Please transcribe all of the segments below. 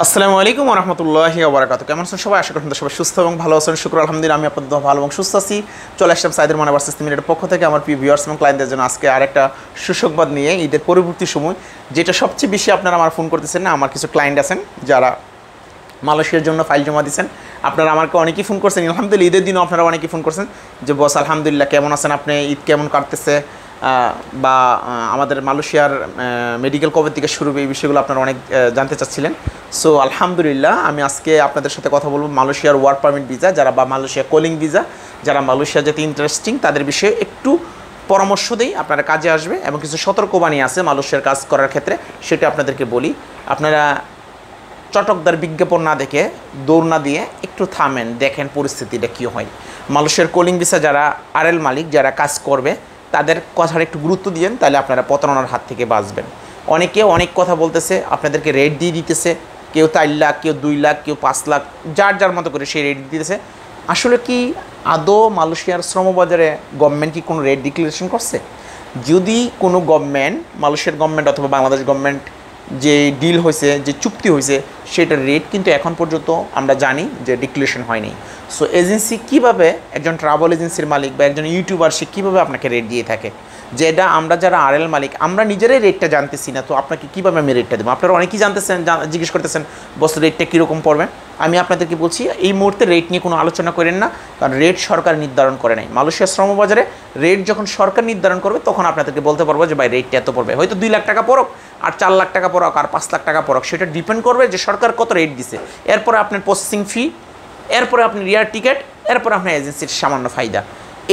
আসসালামু আলাইকুম ওয়া রাহমাতুল্লাহি ওয়া বারাকাতুহু। কেমন আছেন সবাই? আশা করি আপনারা সবাই সুস্থ এবং ভালো আছেন। শুকর আলহামদুলিল্লাহ, আমি আপনাদের ভালো এবং সুস্থ আছি। চলে আসলাম সাইদুর মানাবার সিস্টেম এর পক্ষ থেকে আমার প্রিয় ভিউয়ার্স এবং ক্লায়েন্টদের জন্য আজকে আরেকটা সুসংবাদ নিয়ে। ঈদের পরবর্তী সময় যেটা সবচেয়ে বেশি আপনারা আমার ফোন করতেছেন না, আমার কিছু ক্লায়েন্ট আছেন যারা মালয়েশিয়ার জন্য ফাইল জমা দিয়েছেন। আপনারা আমাকে অনেকেই ফোন করছেন, আলহামদুলিল্লাহ ঈদের দিনও আপনারা অনেকেই ফোন করছেন যে বস আলহামদুলিল্লাহ কেমন আছেন আপনি, ঈদ কেমন কাটতেছে, বা আমাদের মালয়েশিয়ার মেডিকেল কবে থেকে শুরু হবে, এই বিষয়গুলো আপনারা অনেক জানতে চাচ্ছিলেন। সো আলহামদুলিল্লাহ আমি আজকে আপনাদের সাথে কথা বলবো মালয়েশিয়ার ওয়ার্ক পারমিট ভিসা যারা, বা মালয়েশিয়া কলিং ভিসা যারা মালয়েশিয়া যেতে ইন্টারেস্টিং তাদের বিষয়ে একটু পরামর্শ দেই, আপনারা কাজে আসবে এবং কিছু সতর্কবাণী আছে মালয়েশিয়ার কাজ করার ক্ষেত্রে, সেটা আপনাদেরকে বলি। আপনারা চটকদার বিজ্ঞাপন না দেখে, দৌড় না দিয়ে একটু থামেন, দেখেন পরিস্থিতিটা কী হয়। মালয়েশিয়ার কলিং ভিসা যারা আরএল মালিক যারা কাজ করবে তাদের কথার একটু গুরুত্ব দিয়েন, তাহলে আপনারা প্রতারণার হাত থেকে বাঁচবেন। অনেকে অনেক কথা বলতেছে, আপনাদেরকে রেট দিয়ে দিতেছে, কেউ 4 লাখ, কেউ 2 লাখ, কেউ 5 লাখ, যার যার মতো করে সেই রেট দিতেছে। আসলে কি আদৌ মালয়েশিয়ার শ্রমবাজারে গভর্নমেন্ট কি কোনো রেট ডিক্লারেশন করছে? যদি কোনো গভর্নমেন্ট, মালয়েশিয়ার গভর্নমেন্ট অথবা বাংলাদেশ গভর্নমেন্ট যে ডিল হয়েছে, যে চুক্তি হয়েছে, সেটার রেট কিন্তু এখন পর্যন্ত আমরা জানি যে ডিক্লারেশন হয়নি। সো এজেন্সি কীভাবে, একজন ট্রাভেল এজেন্সির মালিক বা একজন ইউটিউবার সে কীভাবে আপনাকে রেট দিয়ে থাকে, যেটা আমরা যারা আরএল মালিক আমরা নিজেরাই রেটটা জানতেছি না, তো আপনাকে কীভাবে আমি রেটটা দেবো? আপনারা অনেকেই জানতেছেন, জিজ্ঞেস করতেছেন বস রেটটা কীরকম পড়বে। আমি আপনাদেরকে বলছি এই মুহূর্তে রেট নিয়ে কোনো আলোচনা করেন না, কারণ রেট সরকার নির্ধারণ করে নাই। মালয়েশিয়ার শ্রমবাজারে রেট যখন সরকার নির্ধারণ করবে তখন আপনাদেরকে বলতে পারবো যে ভাই রেটটা এত পড়বে। হয়তো 2 লাখ টাকা পড়ক, আর 4 লাখ টাকা পড়ক, আর 5 লাখ টাকা পড়ক, সেটা ডিপেন্ড করবে যে সরকার কত রেট দিছে। এরপরে আপনার প্রসেসিং ফি, এরপরে আপনার এয়ার টিকিট, এরপরে আপনার এজেন্সির সামান্য ফায়দা,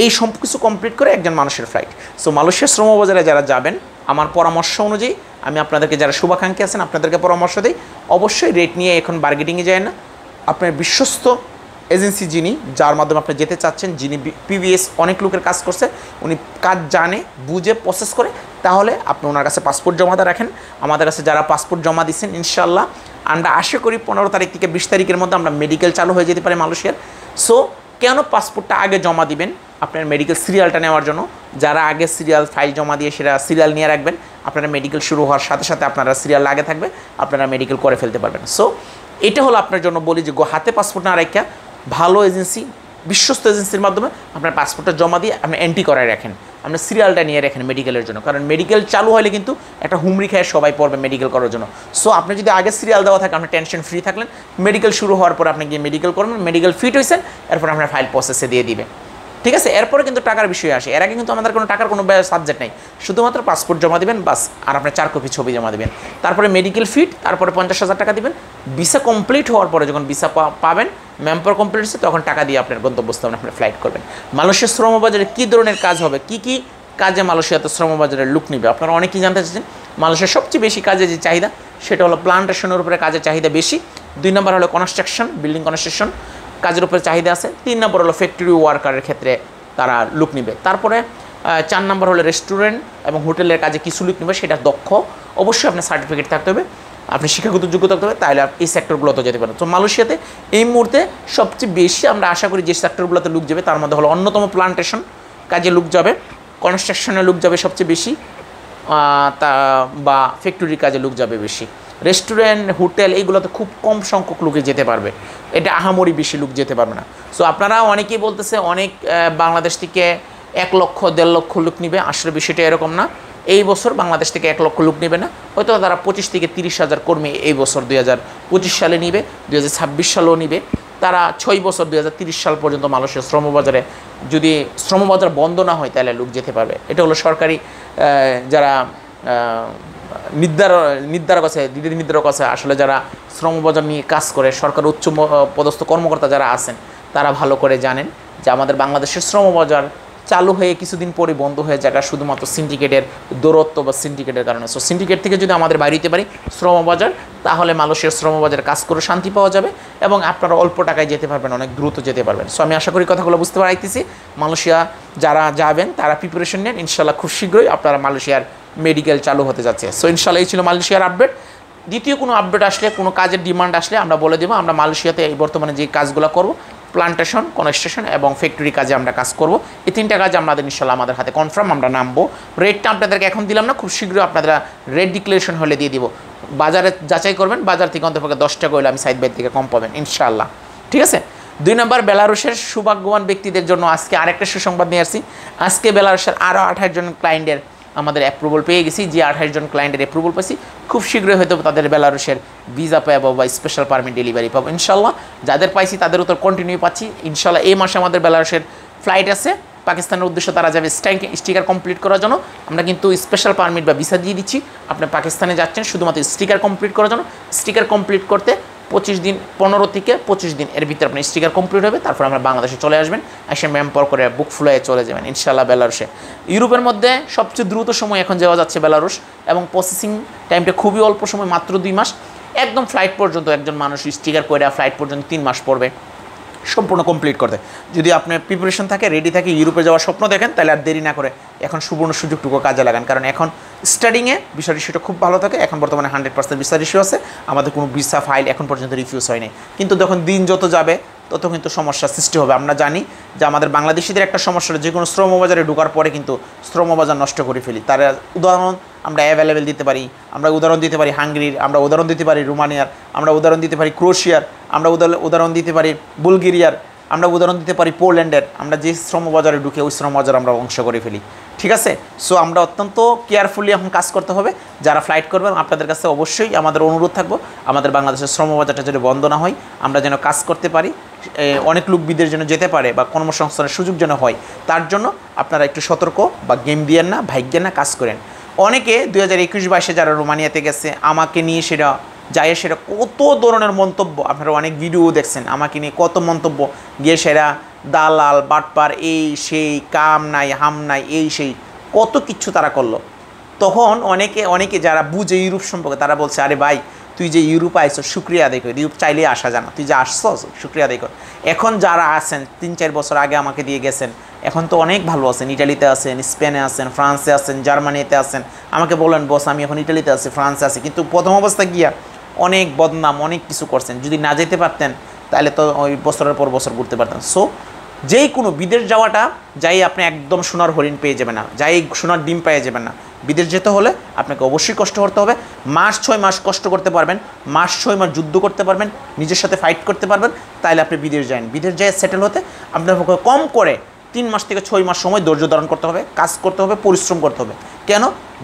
এই সব কিছু কমপ্লিট করে একজন মানুষের ফ্লাইট। সো মালয়েশিয়ার শ্রমবাজারে যারা যাবেন, আমার পরামর্শ অনুযায়ী আমি আপনাদেরকে, যারা শুভাকাঙ্ক্ষী আছেন আপনাদেরকে পরামর্শ দিই, অবশ্যই রেট নিয়ে এখন বার্গেটিংয়ে যায় না। আপনার বিশ্বস্ত এজেন্সি যিনি, যার মাধ্যমে আপনি যেতে চাচ্ছেন, যিনি পিভিএস অনেক লোকের কাজ করছে, উনি কাজ জানে, বুঝে, প্রসেস করে, তাহলে আপনি ওনার কাছে পাসপোর্ট জমাতে রাখেন। আমাদের কাছে যারা পাসপোর্ট জমা দিচ্ছেন, ইনশাল্লাহ আমরা আশা করি 15 তারিখ থেকে 20 তারিখের মধ্যে আমরা মেডিকেল চালু হয়ে যেতে পারে মালয়েশিয়ার। সো কেন পাসপোর্টটা আগে জমা দিবেন? আপনার মেডিকেল সিরিয়ালটা নেওয়ার জন্য। যারা আগে সিরিয়াল ফাইল জমা দিয়ে সেটা সিরিয়াল নিয়ে রাখবেন, আপনারা মেডিকেল শুরু হওয়ার সাথে সাথে আপনারা সিরিয়াল আগে থাকবে, আপনারা মেডিকেল করে ফেলতে পারবেন। সো এটা হলো আপনার জন্য বলি যে হাতে পাসপোর্ট না রেখে ভালো এজেন্সি, বিশ্বস্ত এজেন্সির মাধ্যমে আপনার পাসপোর্টটা জমা দিয়ে আপনি এন্ট্রি করায় রাখেন, আপনার সিরিয়ালটা নিয়ে রাখেন মেডিকেলের জন্য। কারণ মেডিকেল চালু হলে কিন্তু একটা হুমড়ি খেয়ে সবাই পড়বে মেডিকেল করার জন্য। সো আপনি যদি আগে সিরিয়াল দেওয়া থাকে, আপনি টেনশন ফ্রি থাকলেন, মেডিকেল শুরু হওয়ার পর আপনি গিয়ে মেডিকেল করবেন, মেডিকেল ফিট হয়েছেন, এরপর আপনার ফাইল প্রসেসে দিয়ে দিবে। ঠিক আছে? এরপরে কিন্তু টাকার বিষয় আসে, এর আগে কিন্তু আমাদের কোনো টাকার কোনো সাবজেক্ট নেই, শুধুমাত্র পাসপোর্ট জমা দেবেন বাস, আর আপনার 4 কপি ছবি জমা দেবেন, তারপরে মেডিকেল ফিট, তারপরে 50,000 টাকা দেবেন। ভিসা কমপ্লিট হওয়ার পরে যখন ভিসা পাবেন, ম্যাম্পার কমপ্লিট হচ্ছে, তখন টাকা দিয়ে আপনার গন্তব্যস্থানে আপনি ফ্লাইট করবেন। মালয়েশিয়ার শ্রমবাজারে কী ধরনের কাজ হবে, কী কী কাজে মালয়েশিয়াতে শ্রমবাজারের লুক নেবে, আপনারা অনেকেই জানতে চাচ্ছেন। মালয়েশিয়ার সবচেয়ে বেশি কাজে যে চাহিদা, সেটা হলো প্লান্টেশনের উপরে কাজের চাহিদা বেশি। 2 নম্বর হলো কনস্ট্রাকশন, বিল্ডিং কনস্ট্রাকশন কাজের উপরে চাহিদা আছে। 3 নম্বর হলো ফ্যাক্টরি ওয়ার্কারের ক্ষেত্রে তারা লুক নেবে। তারপরে 4 নম্বর হলো রেস্টুরেন্ট এবং হোটেলের কাজে কিছু লুক নেবে, সেটা দক্ষ, অবশ্যই আপনার সার্টিফিকেট থাকতে হবে, আপনি শিক্ষাগত যোগ্যতা থাকতে হবে, তাহলে এই সেক্টরগুলোতে যেতে পারেন। তো মালয়েশিয়াতে এই মুহূর্তে সবচেয়ে বেশি আমরা আশা করি যে সেক্টরগুলোতে লুক যাবে, তার মধ্যে হলো অন্যতম প্লান্টেশন কাজে লুক যাবে, কনস্ট্রাকশনে লুক যাবে সবচেয়ে বেশি, বা ফ্যাক্টরির কাজে লুক যাবে বেশি। রেস্টুরেন্ট, হোটেল এইগুলোতে খুব কম সংখ্যক লোকে যেতে পারবে, এটা আহামরি বেশি লোক যেতে পারবে না। সো আপনারা অনেকেই বলতেছে অনেক বাংলাদেশ থেকে 1 লক্ষ 1.5 লক্ষ লোক নিবে, আসলে বিষয়টা এরকম না। এই বছর বাংলাদেশ থেকে 1 লক্ষ লোক নেবে না, হয়তো তারা 25 থেকে 30,000 কর্মী এই বছর 2025 সালে নিবে, 2026 সালেও নিবে। তারা 6 বছর 2030 সাল পর্যন্ত মালয়েশিয়ার শ্রমবাজারে, যদি শ্রমবাজার বন্ধ না হয় তাহলে লোক যেতে পারবে। এটা হলো সরকারি যারা নির্ধারক আছে, দিদি নির্ধারক আছে, আসলে যারা শ্রমবাজার নিয়ে কাজ করে, সরকার উচ্চ পদস্থ কর্মকর্তা যারা আছেন, তারা ভালো করে জানেন যে আমাদের বাংলাদেশের শ্রমবাজার চালু হয়ে কিছুদিন পরে বন্ধ হয়ে যাবে শুধুমাত্র সিন্ডিকেটের দূরত্ব বা সিন্ডিকেটের কারণে। সো সিন্ডিকেট থেকে যদি আমাদের বাইরে হতে পারি শ্রমবাজার, তাহলে মালয়েশিয়ার শ্রমবাজারে কাজ করে শান্তি পাওয়া যাবে এবং আপনারা অল্প টাকায় যেতে পারবেন, অনেক দ্রুত যেতে পারবেন। সো আমি আশা করি কথাগুলো বুঝতে পারতেছি। মালয়েশিয়া যারা যাবেন তারা প্রিপারেশন নেন, ইনশাল্লাহ খুব শীঘ্রই আপনারা মালয়েশিয়ার মেডিকেল চালু হতে যাচ্ছে। সো ইনশাল্লাহ এই ছিল মালয়েশিয়ার আপডেট। দ্বিতীয় কোনো আপডেট আসলে, কোনো কাজের ডিমান্ড আসলে আমরা বলে দেবো। আমরা মালয়েশিয়াতে এই বর্তমানে যে কাজগুলো করব, প্লান্টেশন, কনস্ট্রাকশন এবং ফ্যাক্টরি কাজে আমরা কাজ করব। এই 3টা কাজ আমাদের ইনশাল্লাহ আমাদের হাতে কনফার্ম, আমরা নামবো। রেটটা আপনাদেরকে এখন দিলাম না, খুব শীঘ্রই আপনারা রেট ডিক্লারেশন হলে দিয়ে দিব। বাজারে যাচাই করবেন, বাজার থেকে অন্তপক্ষে 10 টাকা হইলে আমি সাইদ ভাই থেকে কম পাবেন ইনশাআল্লাহ। ঠিক আছে। 2 নম্বর, বেলারুশের সৌভাগ্যবান ব্যক্তিদের জন্য আজকে আরেকটা সুসংবাদ নিয়ে আসছি। আজকে বেলারুশের আরও 28 জন ক্লায়েন্টের আমাদের অ্যাপ্রুভাল পেয়ে গেছি। যে 28 জন ক্লায়েন্টের অ্যাপ্রুভাল পেয়েছি, খুব শীঘ্রই হয়তো তাদের বেলারুশের ভিসা পাবো বা স্পেশাল পারমিট ডেলিভারি পাবো ইনশাল্লাহ। যাদের পাইছি তাদের তো কন্টিনিউ পাচ্ছি ইনশাল্লাহ। এই মাসে আমাদের বেলারুশের ফ্লাইট আছে, পাকিস্তানের উদ্দেশ্যে তারা যাবে স্টিকার কমপ্লিট করার জন্য। আমরা কিন্তু স্পেশাল পারমিট বা ভিসা দিয়ে দিচ্ছি। আপনি পাকিস্তানে যাচ্ছেন শুধুমাত্র স্টিকার কমপ্লিট করার জন্য। স্টিকার কমপ্লিট করতে 25 দিন, 15 থেকে 25 দিন এর ভিতরে আপনার স্টিকার কমপ্লিট হবে। তারপর আমরা বাংলাদেশে চলে আসবেন, এসে ম্যাম্পর করে বুক ফুলে চলে যাবেন ইনশাল্লাহ বেলারুশে। ইউরোপের মধ্যে সবচেয়ে দ্রুত সময় এখন যাওয়া যাচ্ছে বেলারুশ, এবং প্রসেসিং টাইমটা খুবই অল্প সময়, মাত্র 2 মাস। একদম ফ্লাইট পর্যন্ত একজন মানুষ স্টিকার করে ফ্লাইট পর্যন্ত 3 মাস পড়বে সম্পূর্ণ কমপ্লিট করতে। যদি আপনার প্রিপারেশন থাকে, রেডি থাকে, ইউরোপে যাওয়ার স্বপ্ন দেখেন, তাহলে আর দেরি না করে এখন সুবর্ণ সুযোগটুকু কাজে লাগান। কারণ এখন স্টাডিংয়ে ভিসা রিস্যুটা খুব ভালো থাকে। এখন বর্তমানে 100% ভিসা রিস্যু আছে। আমাদের কোনো ভিসা ফাইল এখন পর্যন্ত রিফিউজ হয়নি। কিন্তু যখন দিন যত যাবে তত কিন্তু সমস্যার সৃষ্টি হবে। আমরা জানি যে আমাদের বাংলাদেশিদের একটা সমস্যা, যে কোনো শ্রমবাজারে ঢোকার পরে কিন্তু শ্রমবাজার নষ্ট করে ফেলি। তার উদাহরণ আমরা অ্যাভেলেবেল দিতে পারি। আমরা উদাহরণ দিতে পারি হাঙ্গেরির, আমরা উদাহরণ দিতে পারি রোমানিয়ার, আমরা উদাহরণ দিতে পারি ক্রোয়েশিয়ার, আমরা উদাহরণ দিতে পারি বুলগেরিয়ার, আমরা উদাহরণ দিতে পারি পোল্যান্ডের। আমরা যে শ্রমবাজারে ঢুকে ওই শ্রমবাজার আমরা অংশ করে ফেলি। ঠিক আছে। সো আমরা অত্যন্ত কেয়ারফুলি এখন কাজ করতে হবে। যারা ফ্লাইট করবেন আপনাদের কাছে অবশ্যই আমাদের অনুরোধ থাকবো, আমাদের বাংলাদেশের শ্রমবাজারটা যদি বন্ধ না হয়, আমরা যেন কাজ করতে পারি, অনেক লোক বিদেশ যেন যেতে পারে বা কর্মসংস্থানের সুযোগ যেন হয়, তার জন্য আপনারা একটু সতর্ক বা গেম দিয়েন না, ভাগ্যেন না, কাজ করেন। অনেকে 2021-22 যারা রোমানিয়াতে গেছে আমাকে নিয়ে সেটা কত ধরনের মন্তব্য, আপনারা অনেক ভিডিও দেখছেন আমাকে নিয়ে কত মন্তব্য, গিয়ে সেরা দালাল বাটপার, এই সেই, কাম নাই হাম নাই, এই সেই কত কিচ্ছু তারা করলো। তখন অনেকে যারা বুঝে ইউরোপ সম্পর্কে তারা বলছে, আরে ভাই তুই যে ইউরোপে আইসো শুক্রিয়া আদায় কর, ইউরোপ চাইলে আসা যায় না, তুই যে আসছো শুক্রিয়া আদায় কর। এখন যারা আছেন 3-4 বছর আগে আমাকে দিয়ে গেছেন, এখন তো অনেক ভালো আছেন, ইটালিতে আছেন, স্পেনে আছেন, ফ্রান্সে আছেন, জার্মানিতে আছেন। আমাকে বলেন বস আমি এখন ইটালিতে আছি, ফ্রান্সে আছি, কিন্তু প্রথম অবস্থায় গিয়া অনেক বদনাম, অনেক কিছু করছেন। যদি না যেতে পারতেন তাহলে তো ওই বছরের পর বছর ঘুরতে পারতেন। সো যেই কোনো বিদেশ যাওয়াটা যাই আপনি একদম সোনার হরিণ পেয়ে যাবেন না, যাই সোনার ডিম পেয়ে যাবেন না। বিদেশ যেতে হলে আপনাকে অবশ্যই কষ্ট করতে হবে। 6 মাস কষ্ট করতে পারবেন, 6 মাস যুদ্ধ করতে পারবেন, নিজের সাথে ফাইট করতে পারবেন, তাহলে আপনি বিদেশ যান। বিদেশ যায় সেটেল হতে আপনার কম করে 3 মাস থেকে 6 মাস সময় ধৈর্য ধারণ করতে হবে, কাজ করতে হবে, পরিশ্রম করতে হবে। কেন?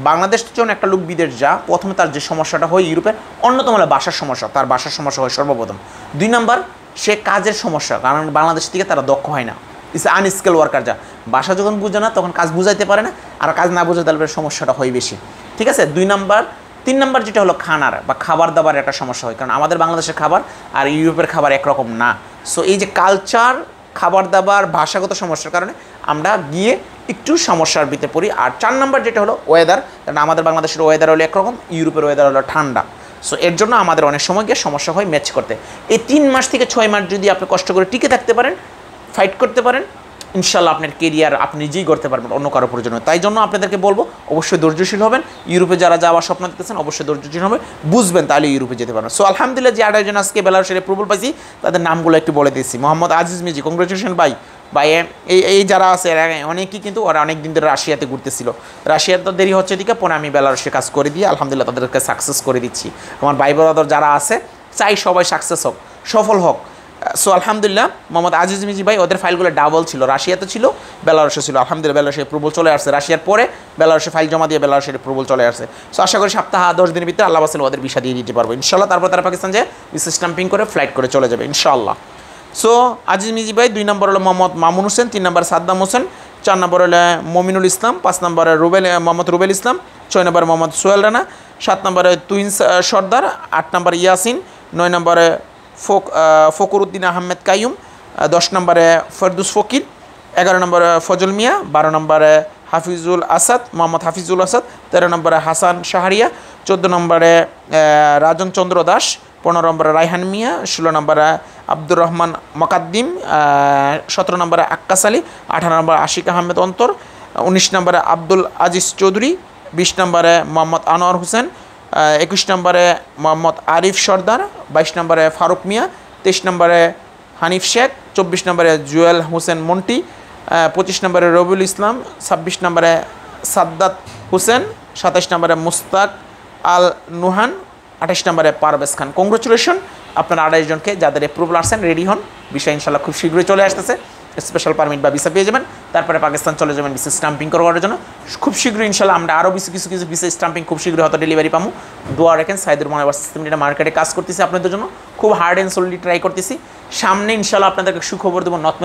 বাংলাদেশ যখন একটা লোক বিদেশ যা, প্রথমে তার যে সমস্যাটা হয় ইউরোপের অন্যতম হলো বাসার সমস্যা। তার বাসার সমস্যা হয় সর্বপ্রথম। 2 নম্বর সে কাজের সমস্যা, কারণ বাংলাদেশ থেকে তারা দক্ষ হয় না, ইস আনস্কিল ওয়ার্কার। যা বাসা যখন বুঝে না তখন কাজ বুঝাইতে পারে না, আর কাজ না বুঝে তাহলে সমস্যাটা হয় বেশি। ঠিক আছে। 2 নম্বর। 3 নম্বর যেটা হলো খানার বা খাবার দাবার একটা সমস্যা হয়, কারণ আমাদের বাংলাদেশের খাবার আর ইউরোপের খাবার একরকম না। সো এই যে কালচার, খাবার দাবার, ভাষাগত সমস্যার কারণে আমরা গিয়ে একটু সমস্যার ভিতরে পড়ি। আর 4 নম্বর যেটা হলো ওয়েদার, কারণ আমাদের বাংলাদেশের ওয়েদার হলো একরকম, ইউরোপের ওয়েদার হলো ঠান্ডা। সো এর জন্য আমাদের অনেক সময় গিয়ে সমস্যা হয় ম্যাচ করতে। এই 3 মাস থেকে 6 মাস যদি আপনি কষ্ট করে টিকে থাকতে পারেন, ফাইট করতে পারেন, ইনশাল্লাহ আপনার কেরিয়ার আপনি নিজেই করতে পারবেন, অন্য কারো প্রয়োজনে। তাই জন্য আপনাদেরকে বলবো অবশ্যই ধৈর্যশীল হবেন। ইউরোপে যারা যাওয়ার স্বপ্ন দেখতেছেন অবশ্যই ধৈর্যশীল হবে, বুঝবেন, তাহলে ইউরোপে যেতে পারবেন। সো আলহামদুলিল্লাহ যে 28 জন আজকে বেলারুশের অ্যাপ্রুভাল পাইছি তাদের নামগুলো একটু বলে দিচ্ছি। মোহাম্মদ আজিজ মিজি, কংগ্রেচুলেশন ভাই। এই যারা আছে অনেকেই কিন্তু ওরা অনেক দিন ধরে রাশিয়াতে ঘুরতেছিল, রাশিয়ার তো দেরি হচ্ছে দিকে, পরে আমি বেলারুশে কাজ করে দিয়ে আলহামদুলিল্লাহ তাদেরকে সাকসেস করে দিচ্ছি। আমার ভাই ব্রাদার যারা আছে চাই সবাই সাকসেস হোক, সফল হোক। সো আলহামদুলিল্লাহ মোহাম্মদ আজিজ মিজি ভাই, ওদের ফাইলগুলো ডাবল ছিল, রাশিয়াতে ছিল, বেলারুশে ছিল। আলহামদুলিল্লাহ বেলারুশে অ্যাপ্রুভাল চলে আসছে, রাশিয়ার পরে বেলারুশে ফাইল জমা দিয়ে বেলারুশের অ্যাপ্রুভাল চলে আসছে। সো আশা করি সপ্তাহ 10 দিনের ভিতরে আল্লাহ বাসেল ওদের ভিসা দিয়ে দিতে পারবো ইনশাল্লাহ। তারপর তারা পাকিস্তান যে ভিসা স্ট্যাম্পিং করে ফ্লাইট করে চলে যাবে ইনশাল্লাহ। সো আজিজ মিজি ভাই। 2 নম্বর হলো মোহাম্মদ মামুন হোসেন, 3 নম্বর সাদ্দাম হোসেন, 4 নম্বর হলো মমিনুল ইসলাম, 5 নম্বরে মোহাম্মদ রুবেল ইসলাম, 6 নম্বরে মোহাম্মদ সোহেল রানা, 7 নম্বরে তুইন সর্দার, 8 নম্বরে ইয়াসিন, 9 নম্বরে ফকরুদ্দিন আহমেদ কাইয়ুম, 10 নম্বরে ফরদুস ফকির, 11 নম্বরে ফজল মিয়া, 12 নম্বরে হাফিজুল আসাদ, মোহাম্মদ হাফিজুল আসাদ, 13 নম্বরে হাসান শাহরিয়া, 14 নম্বরে রাজন চন্দ্র দাস, 15 নম্বরে রায়হান মিয়া, 16 নম্বরে আব্দুর রহমান মকাদ্দিম, 17 নম্বরে আক্কাস আলী, 18 নম্বরে আশিক আহমেদ অন্তর, 19 নম্বরে আব্দুল আজিজ চৌধুরী, 20 নম্বরে মোহাম্মদ আনোয়ার হোসেন, 21 নম্বরে মোহাম্মদ আরিফ সর্দার, 22 নম্বরে ফারুক মিয়া, 23 নম্বরে হানিফ শেখ, 24 নম্বরে জুয়েল হোসেন মন্টি, 25 নম্বরে রবিউল ইসলাম, 26 নম্বরে সাদ্দাত হোসেন, 27 নম্বরে মুস্তাক আল নুহান, 28 নম্বরে পারভেজ খান। কংগ্রেচুলেশন আপনারা 28 জনকে যাদের অ্যাপ্রুভাল আসছেন, রেডি হন, বিষয় ইনশাল্লাহ খুব শীঘ্রই চলে আসতেছে। স্পেশাল পারমিট বা ভিসা পেয়ে যাবেন, তারপরে পাকিস্তান চলে যাবেন ভিসা স্টাম্পিং করার জন্য। খুব শীঘ্রই ইনশাল্লাহ আমরা আরও কিছু ভিসা স্টাম্পিং খুব শীঘ্রই হয়তো ডেলিভারি পাবো। দোয়া রাখেন। সাইদুর মনোয়ার সিস্টেম এটা মার্কেটে কাজ করতেছি আপনাদের জন্য, খুব হার্ড অ্যান্ড সোললি ট্রাই করতেছি। সামনে ইনশাল্লাহ আপনাদেরকে সুখবর দেবো নর্থ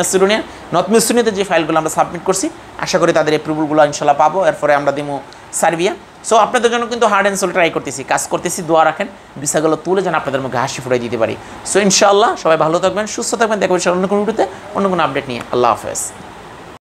মেসিডোনিয়াতে যে ফাইলগুলো আমরা সাবমিট করছি, আশা করি তাদের অ্যাপ্রুভালগুলো ইনশাল্লাহ পাবো। এরপরে আমরা দেবো সার্বিয়া। সো আপনাদের জন্য কিন্তু হার্ড অ্যান্ড সোল ট্রাই করতেছি, কাজ করতেছি। দোয়া রাখেন ভিসাগুলো তুলে যেন আপনাদের মুখে হাসি ফুটাই দিতে পারি। সো ইনশাআল্লাহ সবাই ভালো থাকবেন, সুস্থ থাকবেন। দেখবেন অন্য কোনো ভিডিওতে অন্য কোনো আপডেট নিয়ে। আল্লাহ হাফেজ।